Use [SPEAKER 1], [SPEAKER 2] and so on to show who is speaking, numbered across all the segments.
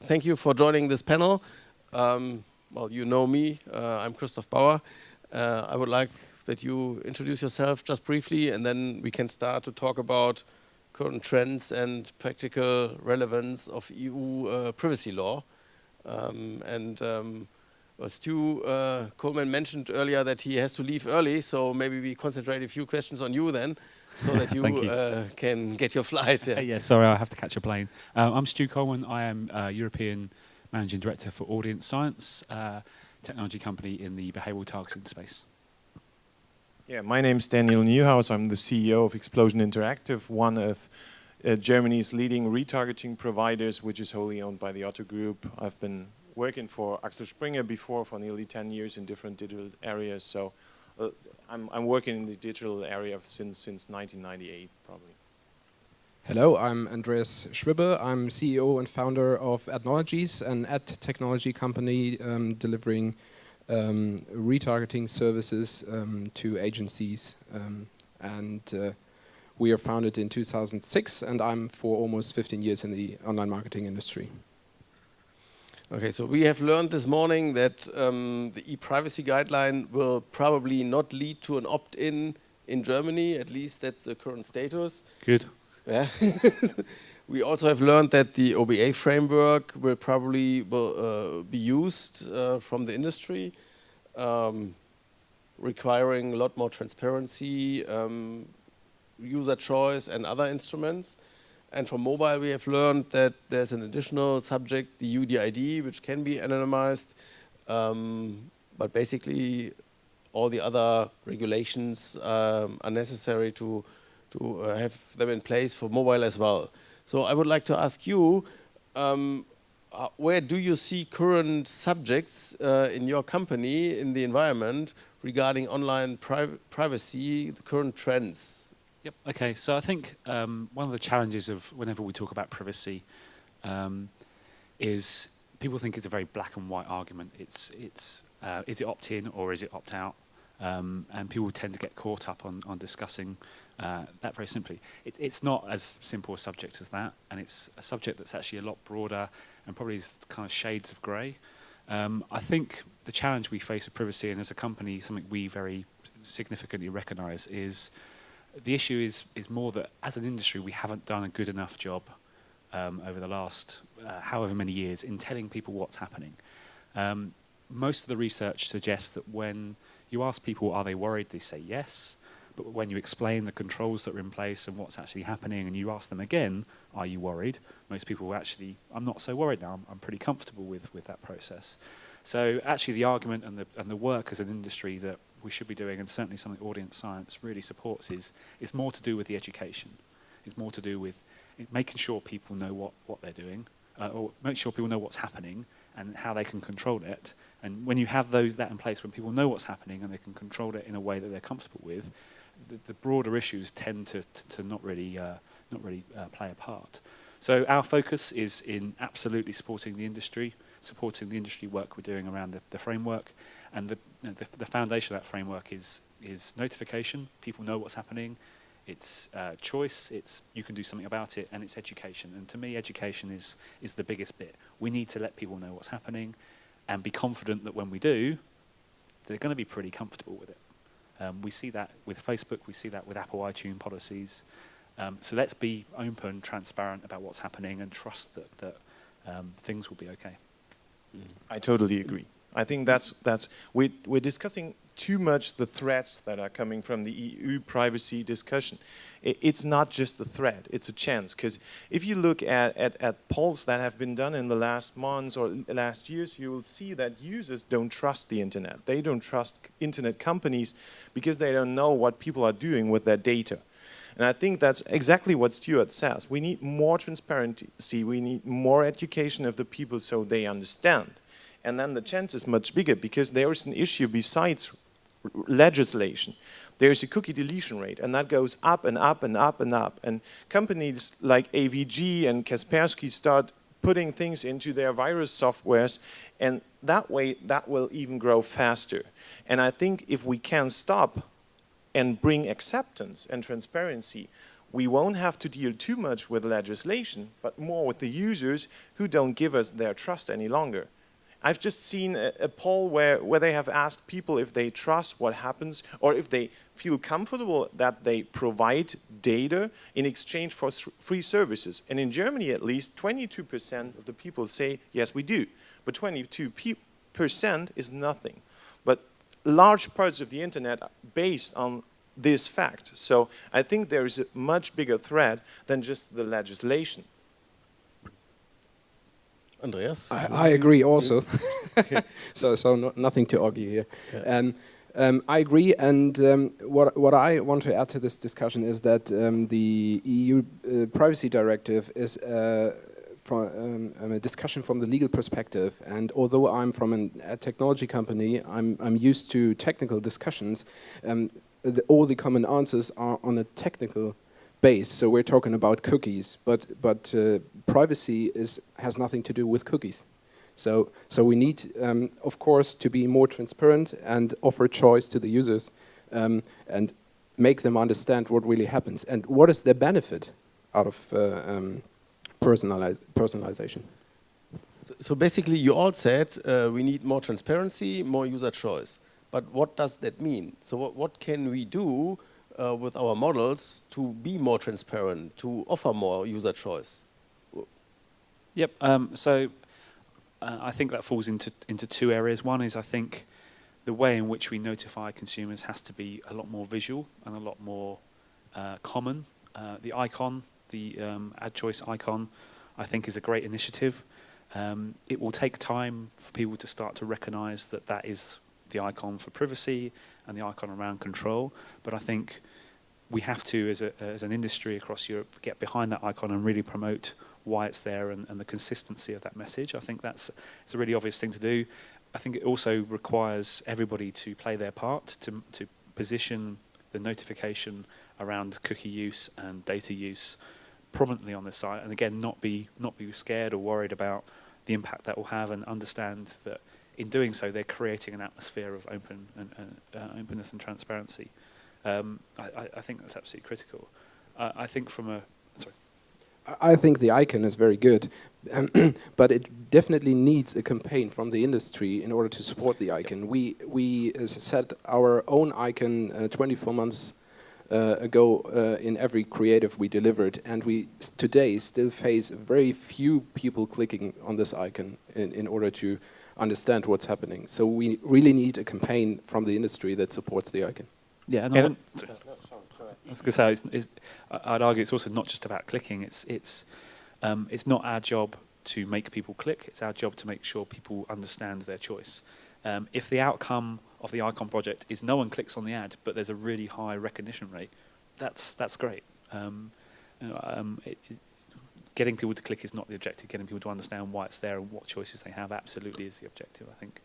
[SPEAKER 1] thank you for joining this panel. Well, you know me, I'm Christoph Bauer. I would like that you introduce yourself just briefly, and then we can start to talk about current trends and practical relevance of EU privacy law. Well, Colman mentioned earlier that he has to leave early, so maybe we concentrate a few questions on you then, so that you, can get your flight.
[SPEAKER 2] Yeah, sorry, I have to catch a plane. I'm Stu Colman. I am European Managing Director for AudienceScience, technology company in the behavioral targeting space.
[SPEAKER 3] Yeah, my name is Daniel Neuhaus. I'm the CEO of Xplosion Interactive, one of Germany's leading retargeting providers, which is wholly owned by the Otto Group. I've been working for Axel Springer before for nearly 10 years in different digital areas. So I'm working in the digital area since 1998, probably.
[SPEAKER 4] Hello, I'm Andreas Schwibbe. I'm CEO and founder of Adnologies, an ad technology company delivering retargeting services to agencies. We are founded in 2006, and I'm for almost 15 years in the online marketing industry.
[SPEAKER 1] Okay, so we have learned this morning that the e-privacy guideline will probably not lead to an opt-in in Germany. At least that's the current status.
[SPEAKER 2] Good.
[SPEAKER 1] Yeah. We also have learned that the OBA framework will probably be used from the industry, requiring a lot more transparency, user choice and other instruments. And for mobile, we have learned that there's an additional subject, the UDID, which can be anonymized, but basically all the other regulations are necessary to have them in place for mobile as well. So I would like to ask you, where do you see current subjects in your company, in the environment, regarding online privacy, the current trends?
[SPEAKER 2] Yep. Okay. So I think one of the challenges of whenever we talk about privacy is people think it's a very black and white argument. Is it opt-in or is it opt-out? And people tend to get caught up on discussing that very simply. It's not as simple a subject as that, and it's a subject that's actually a lot broader and probably is kind of shades of grey. I think the challenge we face with privacy, and as a company, something we very significantly recognise, is the issue is more that as an industry we haven't done a good enough job over the last however many years in telling people what's happening. Most of the research suggests that when you ask people are they worried, they say yes, but when you explain the controls that are in place and what's actually happening and you ask them again, are you worried? Most people will actually, I'm not so worried now, I'm pretty comfortable with that process. So actually the argument and the work as an industry that we should be doing, and certainly something AudienceScience really supports, is more to do with the education. It's more to do with making sure people know what they're doing, or make sure people know what's happening and how they can control it. And when you have that in place, when people know what's happening and they can control it in a way that they're comfortable with, the broader issues tend to not really play a part. So our focus is in absolutely supporting the industry work we're doing around the framework, and the foundation of that framework is notification. People know what's happening. It's choice. It's you can do something about it, and it's education. And to me, education is the biggest bit. We need to let people know what's happening, and be confident that when we do, they're going to be pretty comfortable with it. We see that with Facebook. We see that with Apple iTunes policies. So let's be open, transparent about what's happening, and trust that things will be okay.
[SPEAKER 3] I totally agree. I think we're discussing too much the threats that are coming from the EU privacy discussion. It's not just a threat, it's a chance. Because if you look at polls that have been done in the last months or last years, you will see that users don't trust the internet. They don't trust internet companies because they don't know what people are doing with their data. And I think that's exactly what Stuart says. We need more transparency, we need more education of the people so they understand. And then the chance is much bigger because there is an issue besides legislation. There's a cookie deletion rate, and that goes up and up and up and up. And companies like AVG and Kaspersky start putting things into their virus softwares, and that way that will even grow faster. And I think if we can stop and bring acceptance and transparency, we won't have to deal too much with legislation, but more with the users who don't give us their trust any longer. I've just seen a poll where they have asked people if they trust what happens or if they feel comfortable that they provide data in exchange for free services. And in Germany, at least, 22% of the people say, yes, we do. But 22% is nothing. But large parts of the internet are based on this fact. So I think there is a much bigger threat than just the legislation.
[SPEAKER 1] Andreas?
[SPEAKER 4] I agree also. So nothing to argue here.
[SPEAKER 1] Yeah.
[SPEAKER 4] I agree, and what I want to add to this discussion is that the EU Privacy Directive is from a discussion from the legal perspective. And although I'm from a technology company, I'm used to technical discussions. All the common answers are on a technical base. So we're talking about cookies, but privacy has nothing to do with cookies. So we need, of course, to be more transparent and offer choice to the users and make them understand what really happens and what is the benefit out of personalization.
[SPEAKER 1] So basically, you all said we need more transparency, more user choice. But what does that mean? So what can we do with our models to be more transparent, to offer more user choice?
[SPEAKER 2] Yep. I think that falls into two areas. One is, I think, the way in which we notify consumers has to be a lot more visual and a lot more common. The icon, the ad choice icon, I think is a great initiative. It will take time for people to start to recognize that that is the icon for privacy and the icon around control. But I think we have to, as an industry across Europe, get behind that icon and really promote why it's there and the consistency of that message. I think it's a really obvious thing to do. I think it also requires everybody to play their part, to position the notification around cookie use and data use prominently on the site, and again, not be scared or worried about the impact that will have, and understand that in doing so, they're creating an atmosphere of openness and transparency. I think that's absolutely critical. I think
[SPEAKER 4] I think the icon is very good, but it definitely needs a campaign from the industry in order to support the icon. We set our own icon 24 months ago in every creative we delivered, and we today still face very few people clicking on this icon in order to understand what's happening. So we really need a campaign from the industry that supports the icon.
[SPEAKER 2] Yeah, and I was going to say, I'd argue it's also not just about clicking. It's not our job to make people click. It's our job to make sure people understand their choice. If the outcome of the icon project is no one clicks on the ad, but there's a really high recognition rate, that's great. Getting people to click is not the objective. Getting people to understand why it's there and what choices they have absolutely is the objective, I think.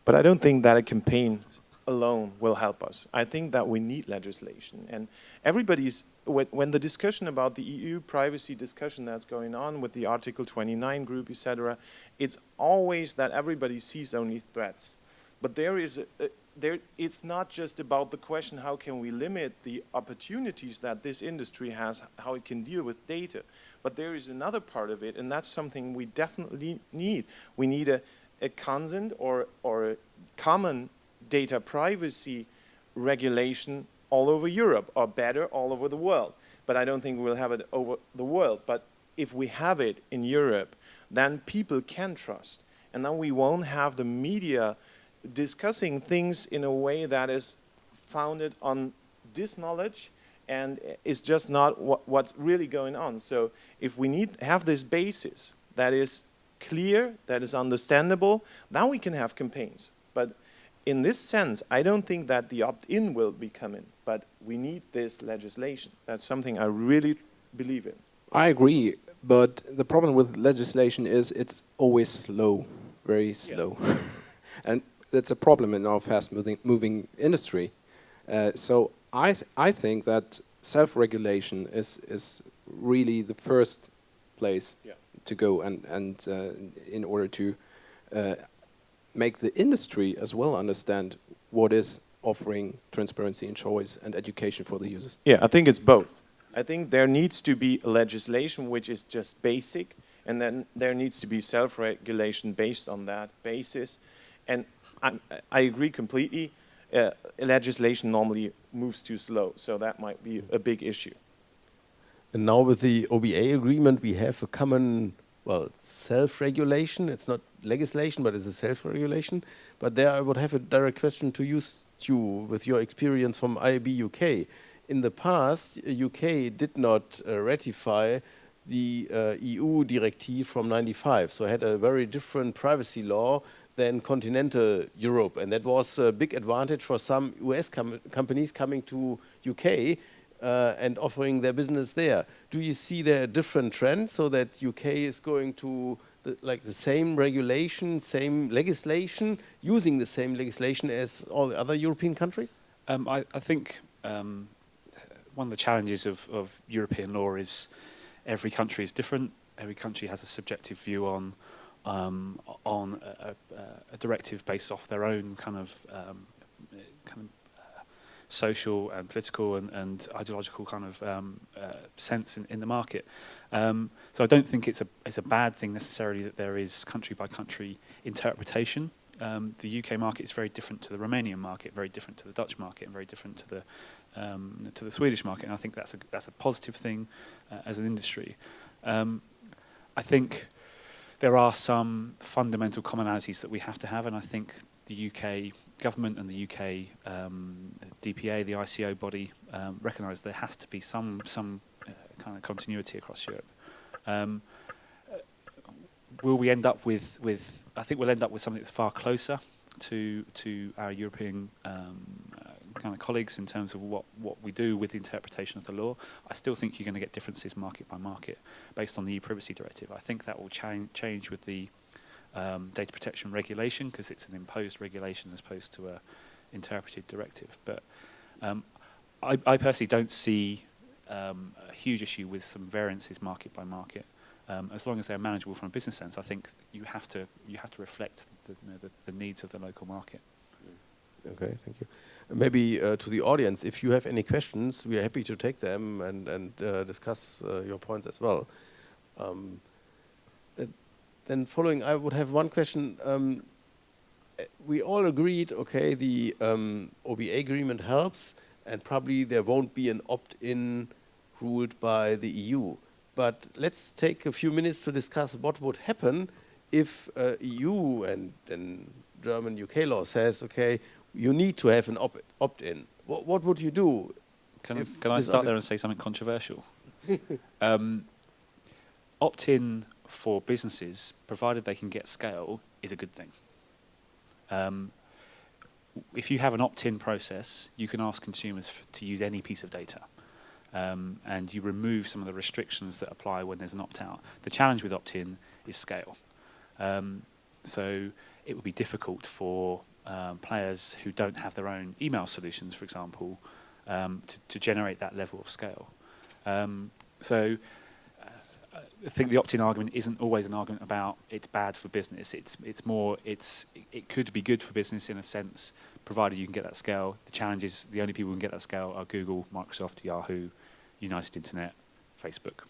[SPEAKER 3] But I don't think that a campaign alone will help us. I think that we need legislation. And everybody's, when the discussion about the EU privacy discussion that's going on with the Article 29 group, etc., it's always that everybody sees only threats. But it's not just about the question, how can we limit the opportunities that this industry has, how it can deal with data. But there is another part of it, and that's something we definitely need. We need a consent or a common data privacy regulation all over Europe, or better, all over the world. But I don't think we'll have it over the world. But if we have it in Europe, then people can trust. And then we won't have the media discussing things in a way that is founded on disknowledge and is just not what's really going on. So if we have this basis that is clear, that is understandable, then we can have campaigns. But in this sense, I don't think that the opt-in will be coming, but we need this legislation. That's something I really believe in.
[SPEAKER 4] I agree, but the problem with legislation is it's always slow, very slow. Yeah. And that's a problem in our fast-moving industry. So I think that self-regulation is really the first place to go, and in order to make the industry as well understand what is offering transparency and choice and education for the users.
[SPEAKER 3] Yeah, I think it's both. I think there needs to be legislation which is just basic, and then there needs to be self-regulation based on that basis. And I agree completely, legislation normally moves too slow, so that might be a big issue.
[SPEAKER 1] And now with the OBA agreement, we have a common, well, self-regulation. It's not legislation, but it's a self-regulation. But there I would have a direct question to you, Stu, with your experience from IAB UK. In the past, UK did not ratify the EU directive from '95, so it had a very different privacy law than continental Europe, and that was a big advantage for some US companies coming to UK and offering their business there. Do you see there a different trend, so that UK is going to the same regulation, same legislation, using the same legislation as all the other European countries?
[SPEAKER 2] I think one of the challenges of European law is every country is different. Every country has a subjective view on a directive based off their own kind of social and political and ideological kind of sense in the market. So I don't think it's a bad thing necessarily that there is country by country interpretation. The UK market is very different to the Romanian market, very different to the Dutch market, and very different to the Swedish market. And I think that's a positive thing as an industry. I think there are some fundamental commonalities that we have to have, and I think the UK government and the UK DPA, the ICO body, recognise there has to be some kind of continuity across Europe. Will we end up with? I think we'll end up with something that's far closer to our European kind of colleagues in terms of what we do with the interpretation of the law. I still think you're going to get differences market by market based on the e-privacy directive. I think that will change with the data protection regulation, because it's an imposed regulation as opposed to a interpreted directive. But I personally don't see a huge issue with some variances market by market. As long as they're manageable from a business sense, I think you have to reflect the needs of the local market.
[SPEAKER 1] Okay, thank you. Maybe to the audience, if you have any questions, we are happy to take them and discuss your points as well. Then following, I would have one question. We all agreed, okay, the OBA agreement helps, and probably there won't be an opt-in ruled by the EU. But let's take a few minutes to discuss what would happen if EU and German UK law says, okay, you need to have an opt-in. What would you do?
[SPEAKER 2] Can I start there and say something controversial? Opt-in for businesses, provided they can get scale, is a good thing. If you have an opt-in process, you can ask consumers to use any piece of data. And you remove some of the restrictions that apply when there's an opt-out. The challenge with opt-in is scale. So it would be difficult for players who don't have their own email solutions, for example, to generate that level of scale. So I think the opt-in argument isn't always an argument about it's bad for business. It's more it could be good for business in a sense, provided you can get that scale. The challenge is the only people who can get that scale are Google, Microsoft, Yahoo, United Internet, Facebook.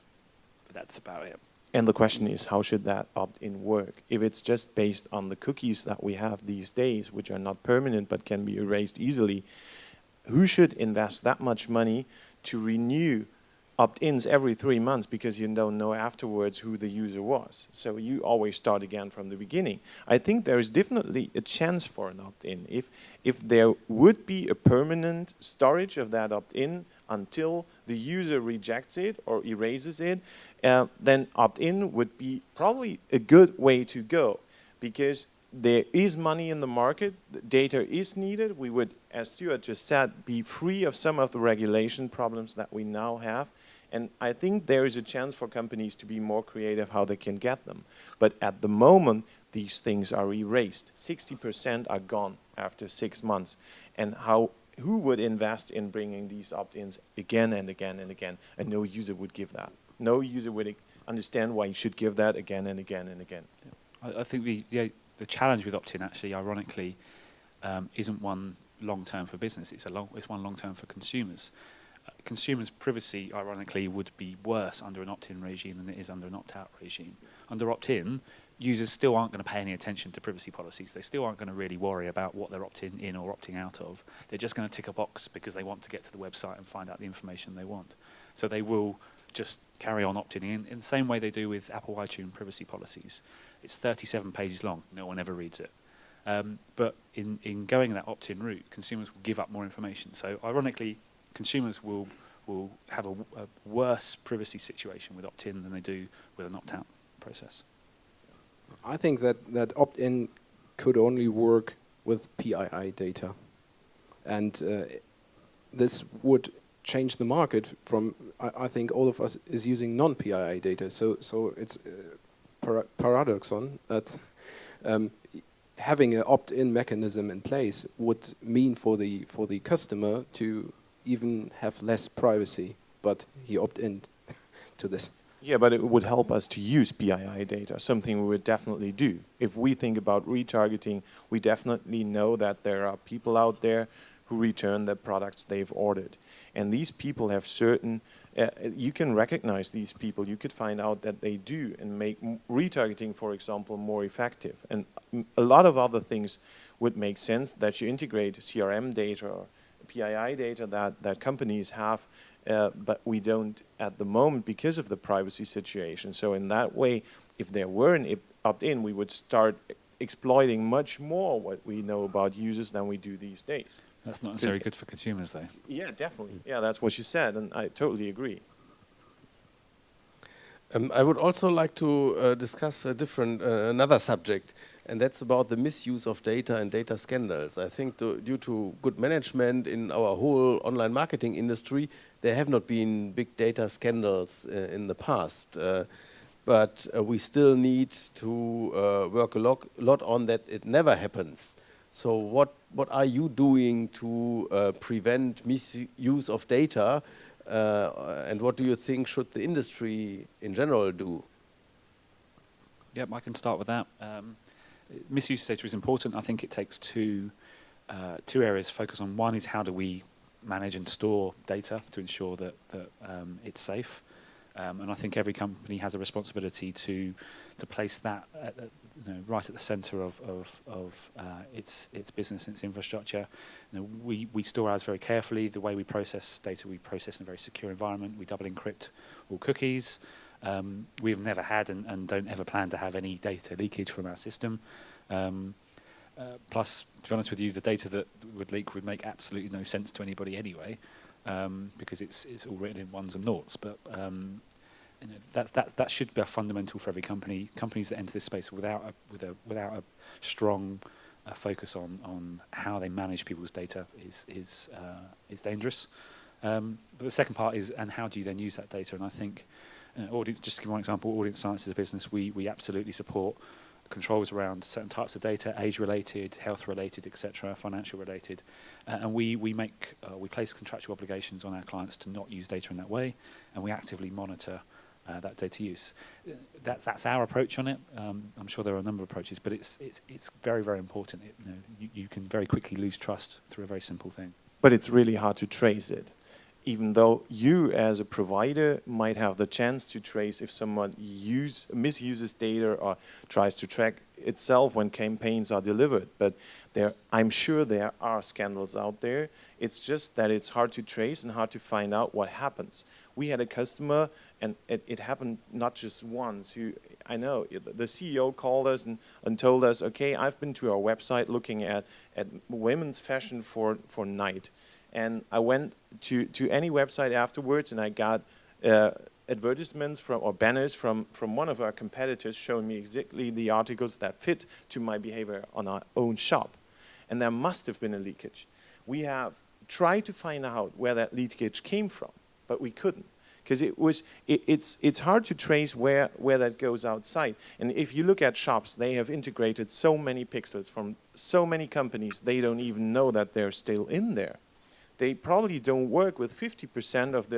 [SPEAKER 2] But that's about it.
[SPEAKER 3] And the question is, how should that opt-in work? If it's just based on the cookies that we have these days, which are not permanent but can be erased easily, who should invest that much money to renew opt-ins every 3 months because you don't know afterwards who the user was? So you always start again from the beginning. I think there is definitely a chance for an opt-in. If there would be a permanent storage of that opt-in until the user rejects it or erases it, then opt-in would be probably a good way to go, because there is money in the market, the data is needed. We would, as Stuart just said, be free of some of the regulation problems that we now have. And I think there is a chance for companies to be more creative how they can get them. But at the moment, these things are erased. 60% are gone after 6 months. And who would invest in bringing these opt-ins again and again and again? And no user would give that. No user would understand why you should give that again and again and again.
[SPEAKER 2] I think the challenge with opt-in, actually, ironically, isn't one long-term for business. It's one long-term for consumers. consumers' privacy, ironically, would be worse under an opt-in regime than it is under an opt-out regime. Under opt-in, users still aren't going to pay any attention to privacy policies. They still aren't going to really worry about what they're opting in or opting out of. They're just going to tick a box because they want to get to the website and find out the information they want. So they will just carry on opting in the same way they do with Apple iTunes privacy policies. It's 37 pages long. No one ever reads it. But in going that opt-in route, consumers will give up more information. So ironically, consumers will have a worse privacy situation with opt-in than they do with an opt-out process.
[SPEAKER 4] I think that opt-in could only work with PII data. And this would change the market from, I think all of us is using non-PII data. So it's paradoxon that having an opt-in mechanism in place would mean for the customer to even have less privacy, but he opt-in to this.
[SPEAKER 3] Yeah, but it would help us to use PII data, something we would definitely do. If we think about retargeting, we definitely know that there are people out there who return the products they've ordered. And these people have certain, you can recognize these people, you could find out that they do and make retargeting, for example, more effective. And a lot of other things would make sense that you integrate CRM data or PII data that companies have, but we don't at the moment because of the privacy situation. So in that way, if there were an opt-in, we would start exploiting much more what we know about users than we do these days.
[SPEAKER 2] That's not necessarily good for consumers, though.
[SPEAKER 3] Yeah, definitely. Yeah, that's what you said, and I totally agree.
[SPEAKER 1] I would also like to discuss another subject, and that's about the misuse of data and data scandals. I think due to good management in our whole online marketing industry, there have not been big data scandals in the past. But we still need to work a lot on that it never happens. So what are you doing to prevent misuse of data? And what do you think should the industry in general do?
[SPEAKER 2] Yep, I can start with that. Misuse data is important. I think it takes two areas to focus on. One is how do we manage and store data to ensure that it's safe. And I think every company has a responsibility to place that right at the centre of its business and its infrastructure. We store ours very carefully. The way we process data, we process in a very secure environment. We double encrypt all cookies. We've never had and don't ever plan to have any data leakage from our system. Plus, to be honest with you, the data that would leak would make absolutely no sense to anybody anyway, because it's all written in ones and noughts. But that should be a fundamental for every company. Companies that enter this space without a strong focus on how they manage people's data is dangerous. But the second part is, and how do you then use that data? And I think, just to give one example, AudienceScience is a business we absolutely support controls around certain types of data, age-related, health-related, etc., financial-related, and we place contractual obligations on our clients to not use data in that way, and we actively monitor that data use. That's our approach on it. I'm sure there are a number of approaches, but it's very, very important. You can very quickly lose trust through a very simple thing.
[SPEAKER 3] But it's really hard to trace it. Even though you as a provider might have the chance to trace if someone misuses data or tries to track itself when campaigns are delivered. But I'm sure there are scandals out there. It's just that it's hard to trace and hard to find out what happens. We had a customer, and it happened not just once. I know the CEO called us and told us, okay, I've been to our website looking at women's fashion for night. And I went to any website afterwards, and I got advertisements or banners from one of our competitors showing me exactly the articles that fit to my behavior on our own shop. And there must have been a leakage. We have tried to find out where that leakage came from, but we couldn't. Because it's hard to trace where that goes outside. And if you look at shops, they have integrated so many pixels from so many companies, they don't even know that they're still in there. They probably don't work with 50% of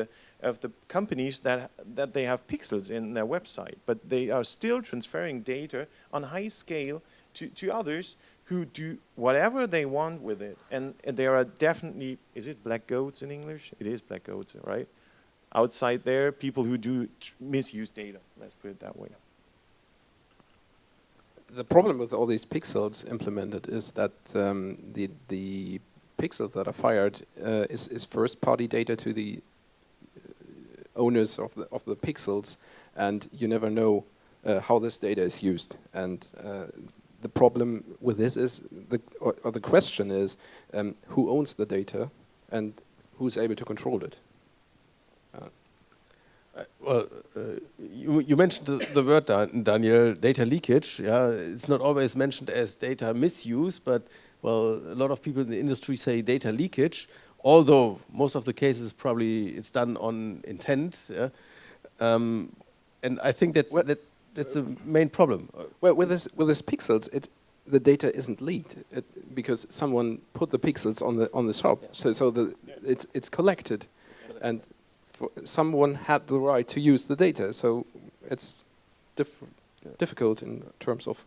[SPEAKER 3] the companies that they have pixels in their website, but they are still transferring data on high scale to others who do whatever they want with it. And there are definitely, is it black goats in English? It is black goats, right? Outside there, people who do misuse data, let's put it that way.
[SPEAKER 4] The problem with all these pixels implemented is that the pixels that are fired is first-party data to the owners of the pixels, and you never know how this data is used. And the problem with this is, or the question is, who owns the data and who's able to control it?
[SPEAKER 1] Well, you mentioned the word, Daniel, data leakage. Yeah, it's not always mentioned as data misuse, but well, a lot of people in the industry say data leakage, although most of the cases probably it's done on intent. Yeah? And I think that's the main problem.
[SPEAKER 4] Well, with this pixels, the data isn't leaked because someone put the pixels on the shop. Yeah. So it's collected, and someone had the right to use the data. So it's difficult in terms of.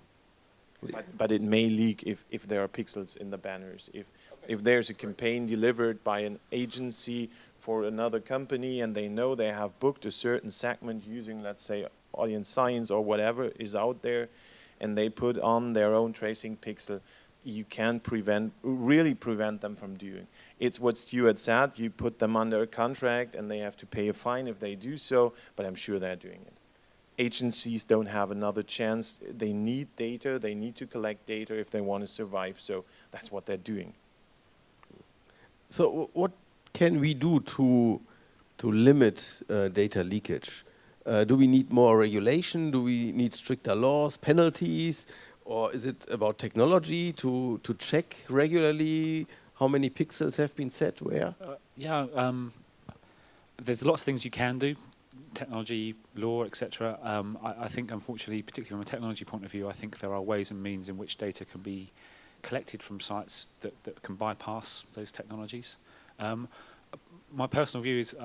[SPEAKER 3] But it may leak if there are pixels in the banners. If there's a campaign delivered by an agency for another company and they know they have booked a certain segment using, let's say, AudienceScience or whatever is out there, and they put on their own tracing pixel, you can't really prevent them from doing. It's what Stuart said, you put them under a contract and they have to pay a fine if they do so, but I'm sure they're doing it. Agencies don't have another chance. They need data, they need to collect data if they want to survive, so that's what they're doing.
[SPEAKER 1] So what can we do to limit data leakage? Do we need more regulation? Do we need stricter laws, penalties? Or is it about technology to check regularly how many pixels have been set where?
[SPEAKER 2] There's lots of things you can do. Technology, law, etc. I think, unfortunately, particularly from a technology point of view, I think there are ways and means in which data can be collected from sites that can bypass those technologies. My personal view is,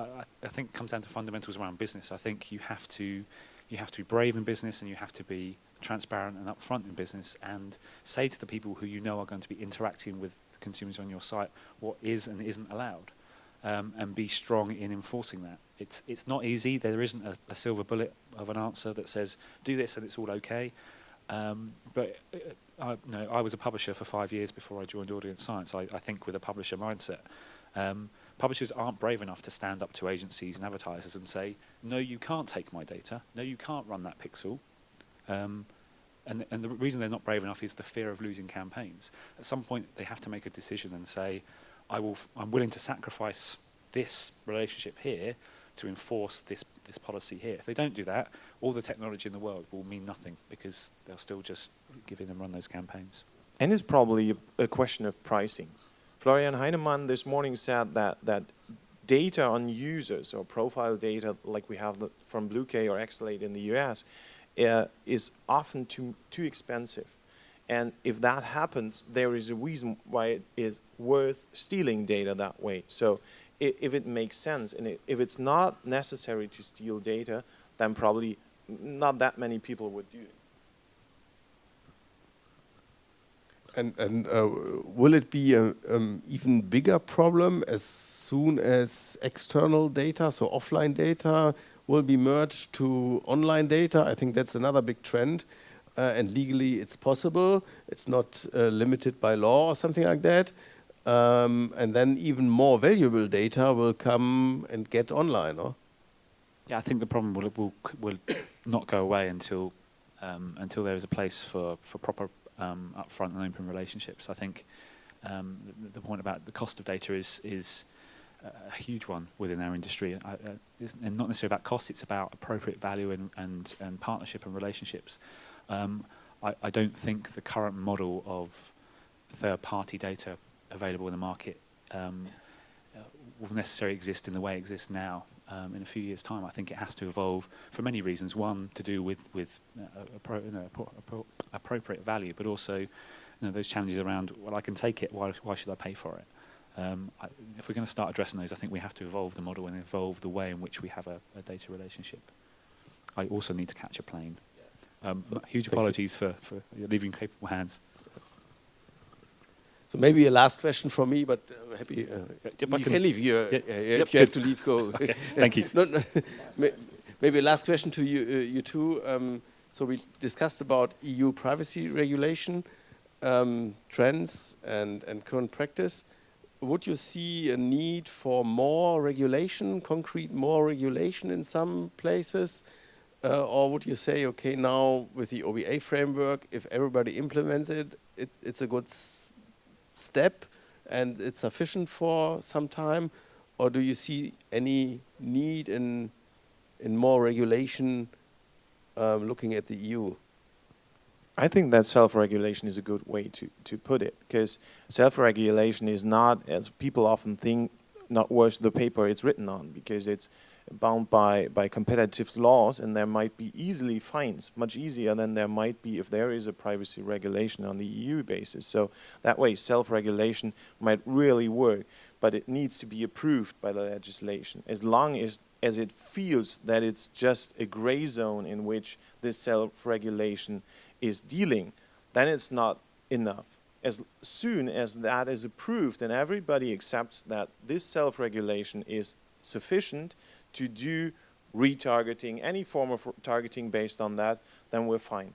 [SPEAKER 2] I think, it comes down to fundamentals around business. I think you have to be brave in business, and you have to be transparent and upfront in business, and say to the people who you know are going to be interacting with the consumers on your site what is and isn't allowed. And be strong in enforcing that. It's not easy. There isn't a silver bullet of an answer that says do this and it's all okay. But I was a publisher for 5 years before I joined AudienceScience. I think with a publisher mindset. Publishers aren't brave enough to stand up to agencies and advertisers and say, no, you can't take my data. No, you can't run that pixel. And the reason they're not brave enough is the fear of losing campaigns. At some point, they have to make a decision and say, I'm willing to sacrifice this relationship here to enforce this policy here. If they don't do that, all the technology in the world will mean nothing because they'll still just give in and run those campaigns.
[SPEAKER 3] And it's probably a question of pricing. Florian Heinemann this morning said that data on users or profile data like we have from Bluecay or Xlate in the US is often too expensive. And if that happens, there is a reason why it is worth stealing data that way. So if it makes sense, and if it's not necessary to steal data, then probably not that many people would do it.
[SPEAKER 1] And will it be an even bigger problem as soon as external data, so offline data, will be merged to online data? I think that's another big trend. And legally it's possible. It's not limited by law or something like that. And then even more valuable data will come and get online, no?
[SPEAKER 2] Yeah, I think the problem will not go away until there is a place for proper upfront and open relationships. I think the point about the cost of data is a huge one within our industry. And not necessarily about cost, it's about appropriate value and partnership and relationships. I don't think the current model of third-party data available in the market will necessarily exist in the way it exists now. In a few years' time, I think it has to evolve for many reasons. One, to do with appropriate value, but also those challenges around, well, I can take it, why should I pay for it? If we're going to start addressing those, I think we have to evolve the model and evolve the way in which we have a data relationship. I also need to catch a plane. Huge apologies for leaving capable hands.
[SPEAKER 1] So maybe a last question from me, but happy. You can leave here. If you have to leave, go.
[SPEAKER 2] Okay, thank you.
[SPEAKER 1] Maybe a last question to you two. So we discussed about EU privacy regulation, trends and current practice. Would you see a need for more regulation, concrete more regulation in some places? Or would you say, okay, now with the OBA framework, if everybody implements it, it's a good step and it's sufficient for some time? Or do you see any need in more regulation looking at the EU?
[SPEAKER 3] I think that self-regulation is a good way to put it, because self-regulation is not, as people often think, not worth the paper it's written on, because it's bound by competitive laws, and there might be easily fines, much easier than there might be if there is a privacy regulation on the EU basis. So that way self-regulation might really work, but it needs to be approved by the legislation. As long as it feels that it's just a gray zone in which this self-regulation is dealing, then it's not enough. As soon as that is approved and everybody accepts that this self-regulation is sufficient to do retargeting, any form of targeting based on that, then we're fine.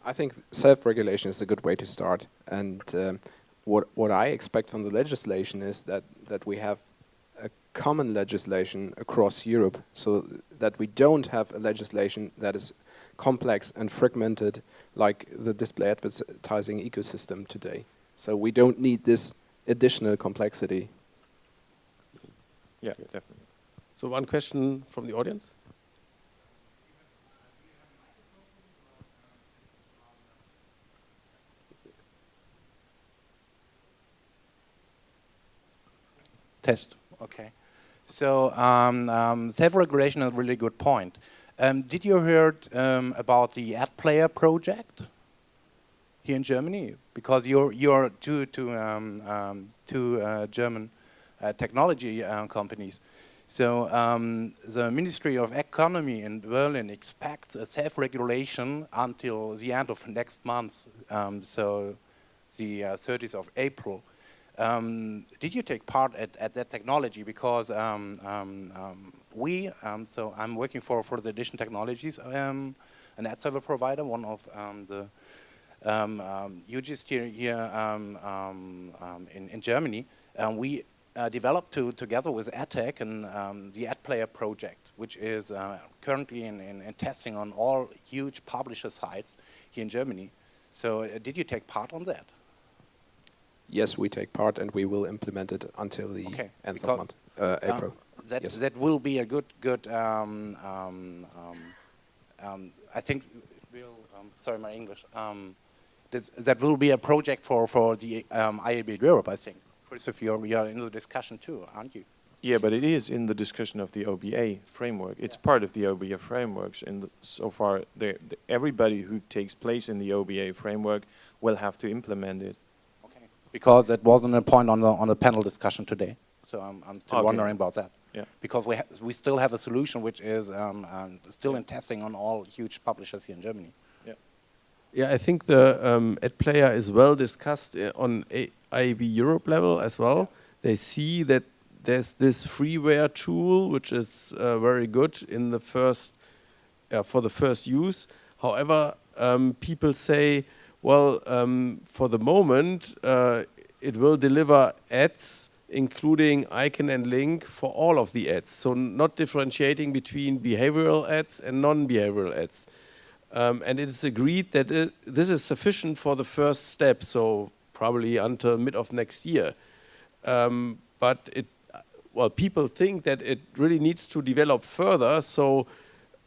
[SPEAKER 4] I think self-regulation is a good way to start. And what I expect from the legislation is that we have a common legislation across Europe, so that we don't have a legislation that is complex and fragmented like the display advertising ecosystem today. So we don't need this additional complexity.
[SPEAKER 3] Yeah, definitely.
[SPEAKER 1] So one question from the audience.
[SPEAKER 5] Test. Okay. So self-regulation is a really good point. Did you heard about the ad player project here in Germany? Because you're two German technology companies. So the Ministry of Economy in Berlin expects a self-regulation until the end of next month, so the 30th of April. Did you take part at that technology? Because so I'm working for the Edition Technologies, an ad server provider, one of the hugest here in Germany. We developed together with AdTech and the ad player project, which is currently in testing on all huge publisher sites here in Germany. So did you take part on that?
[SPEAKER 4] Yes, we take part, and we will implement it until the end of the month, April.
[SPEAKER 5] That will be a good. I think. Sorry, my English. That will be a project for the IAB Europe, I think. Christoph, you're in the discussion too, aren't you?
[SPEAKER 3] Yeah, but it is in the discussion of the OBA framework. It's part of the OBA frameworks, and so far, everybody who takes place in the OBA framework will have to implement it.
[SPEAKER 5] Because that wasn't a point on the panel discussion today, so I'm still wondering about that.
[SPEAKER 3] Yeah.
[SPEAKER 5] Because we still have a solution which is still in testing on all huge publishers here in Germany.
[SPEAKER 3] Yeah.
[SPEAKER 1] Yeah, I think the ad player is well discussed on IAB Europe level as well. They see that there's this freeware tool which is very good in the first for the first use. However, people say, well, for the moment, it will deliver ads, including icon and link for all of the ads. So not differentiating between behavioral ads and non-behavioral ads. And it is agreed that this is sufficient for the first step, so probably until mid of next year. But people think that it really needs to develop further, so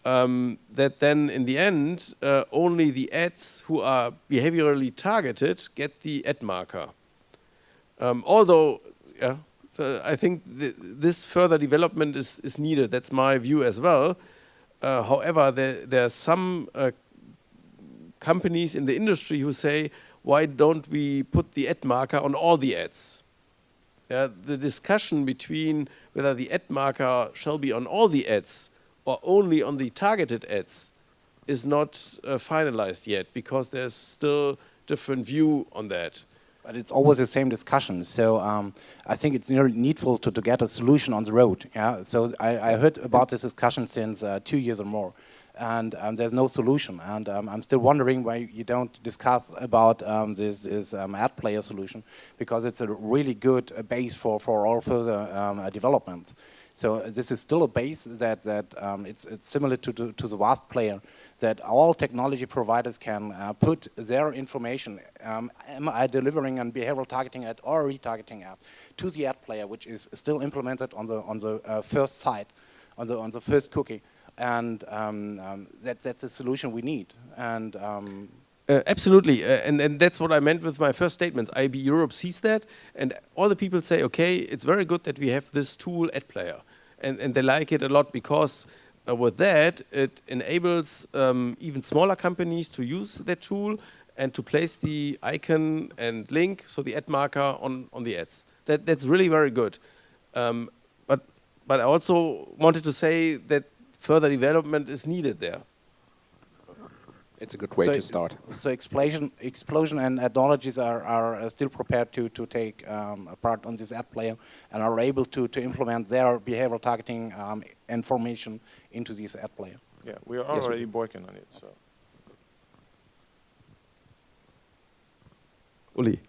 [SPEAKER 1] that then in the end, only the ads who are behaviorally targeted get the ad marker. Although, so I think this further development is needed. That's my view as well. However, there are some companies in the industry who say, why don't we put the ad marker on all the ads? The discussion between whether the ad marker shall be on all the ads or only on the targeted ads is not finalized yet, because there's still different view on that.
[SPEAKER 5] But it's always the same discussion. So I think it's needful to get a solution on the road. Yeah. So I heard about this discussion since 2 years or more, and there's no solution. And I'm still wondering why you don't discuss about this ad player solution, because it's a really good base for all further developments. So this is still a base that it's similar to the WASP player, that all technology providers can put their information, am I delivering a behavioral targeting ad or a retargeting ad, to the ad player, which is still implemented on the first site, on the first cookie, and that's the solution we need. And
[SPEAKER 1] absolutely, and that's what I meant with my first statements. IB Europe sees that, and all the people say, okay, it's very good that we have this tool, ad player, and they like it a lot because with that it enables even smaller companies to use that tool and to place the icon and link, so the ad marker on the ads. That's really very good. But I also wanted to say that further development is needed there.
[SPEAKER 4] It's a good way to start.
[SPEAKER 5] So Xplosion and Adnologies are still prepared to take part on this ad player and are able to implement their behavioral targeting information into this ad player.
[SPEAKER 3] Yeah, we are already working on it. So.
[SPEAKER 1] Uli.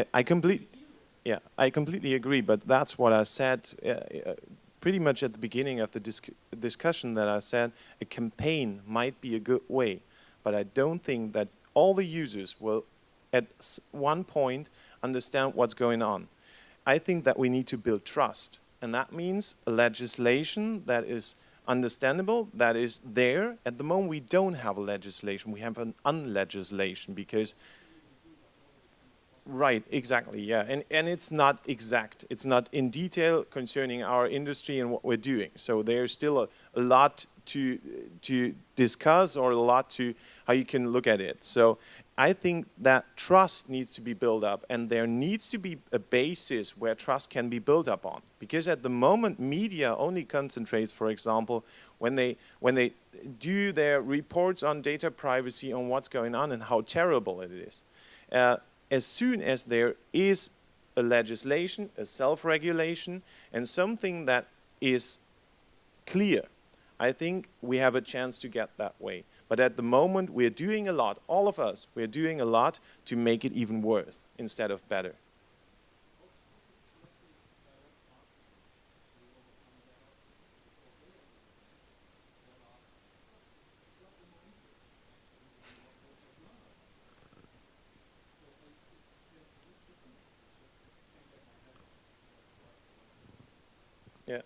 [SPEAKER 3] I completely agree, but that's what I said pretty much at the beginning of the discussion, that I said a campaign might be a good way, but I don't think that all the users will at one point understand what's going on. I think that we need to build trust, and that means a legislation that is understandable, that is there. At the moment we don't have a legislation, we have an unlegislation, because right, exactly, yeah, and it's not exact. It's not in detail concerning our industry and what we're doing. So there's still a lot to discuss, or a lot to how you can look at it. So I think that trust needs to be built up, and there needs to be a basis where trust can be built up on. Because at the moment, media only concentrates, for example, when they do their reports on data privacy, on what's going on and how terrible it is. As soon as there is a legislation, a self-regulation, and something that is clear, I think we have a chance to get that way. But at the moment, we're doing a lot, all of us, we're doing a lot to make it even worse instead of better. Yeah.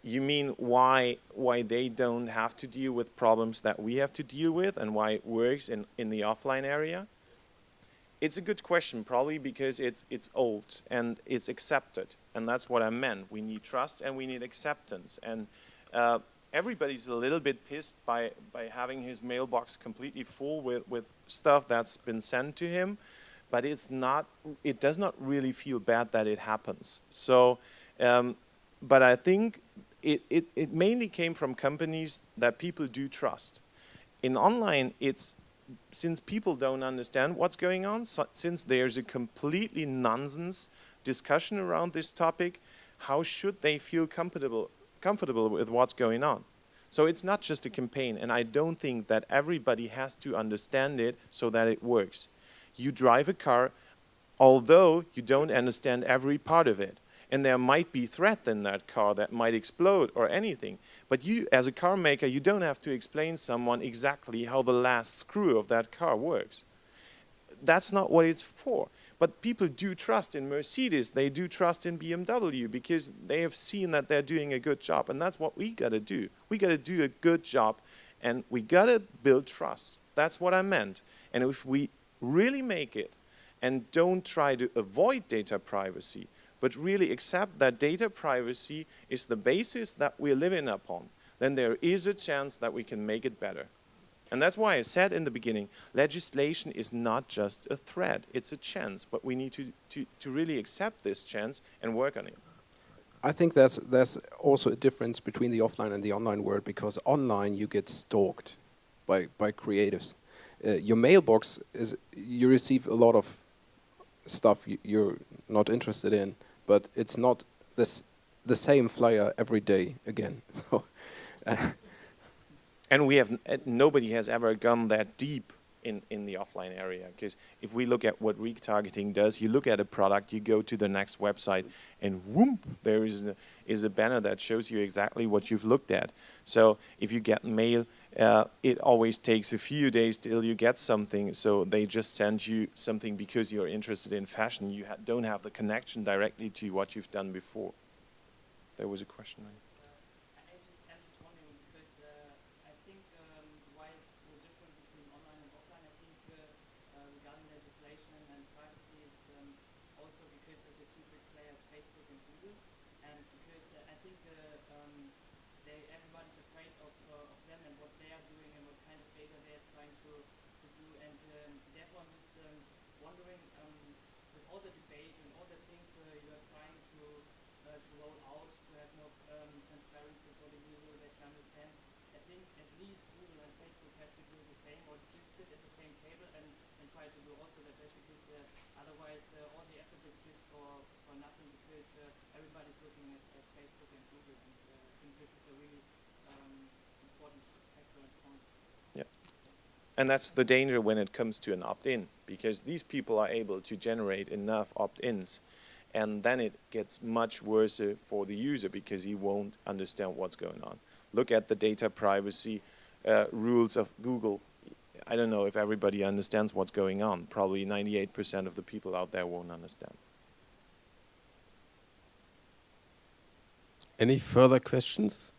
[SPEAKER 3] You mean why they don't have to deal with problems that we have to deal with, and why it works in the offline area? It's a good question, probably because it's old and it's accepted, and that's what I meant. We need trust and we need acceptance, and everybody's a little bit pissed by having his mailbox completely full with stuff that's been sent to him, but it does not really feel bad that it happens. So. But I think it mainly came from companies that people do trust. In online, it's since people don't understand what's going on, since there's a completely nonsense discussion around this topic, how should they feel comfortable with what's going on? So it's not just a campaign, and I don't think that everybody has to understand it so that it works. You drive a car, although you don't understand every part of it. And there might be threat in that car that might explode or anything. But you, as a car maker, you don't have to explain someone exactly how the last screw of that car works. That's not what it's for. But people do trust in Mercedes, they do trust in BMW because they have seen that they're doing a good job. And that's what we gotta do. We gotta do a good job and we gotta build trust. That's what I meant. And if we really make it and don't try to avoid data privacy, but really accept that data privacy is the basis that we're living upon, then there is a chance that we can make it better. And that's why I said in the beginning, legislation is not just a threat, it's a chance, but we need to really accept this chance and work on it.
[SPEAKER 4] I think there's also a difference between the offline and the online world, because online you get stalked by creatives. Your mailbox is, you receive a lot of stuff you're not interested in, but it's not the same flyer every day again. So,
[SPEAKER 3] and we have nobody has ever gone that deep in the offline area, because if we look at what retargeting does, you look at a product, you go to the next website, and whoop, there is a banner that shows you exactly what you've looked at. So if you get mail, it always takes a few days till you get something. So they just send you something because you're interested in fashion. You don't have the connection directly to what you've done before. There was a question.
[SPEAKER 6] I'm just wondering, because I think why it's so different between online and offline, I think regarding legislation and privacy, it's also because of the two big players, Facebook and Google, and because I think everybody's afraid of them and what they are doing and what kind of data they are trying to do, and therefore I'm just wondering, with all the debate and all the things you are trying to roll out to have more transparency for the user that you understand, I think at least Google and Facebook have to do the same, or just sit at the same table and try to do also that best, because otherwise all the effort is just for nothing, because everybody's looking at Facebook and Google, and I think this is a really important factor and point.
[SPEAKER 3] Yeah. And that's the danger when it comes to an opt-in, because these people are able to generate enough opt-ins, and then it gets much worse for the user because he won't understand what's going on. Look at the data privacy rules of Google. I don't know if everybody understands what's going on. Probably 98% of the people out there won't understand.
[SPEAKER 1] Any further questions?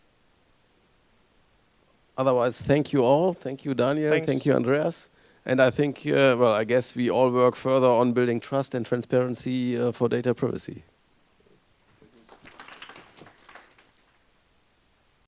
[SPEAKER 1] Otherwise, thank you all. Thank you, Daniel.
[SPEAKER 3] Thanks.
[SPEAKER 1] Thank you, Andreas. And I think, well, I guess we all work further on building trust and transparency for data privacy.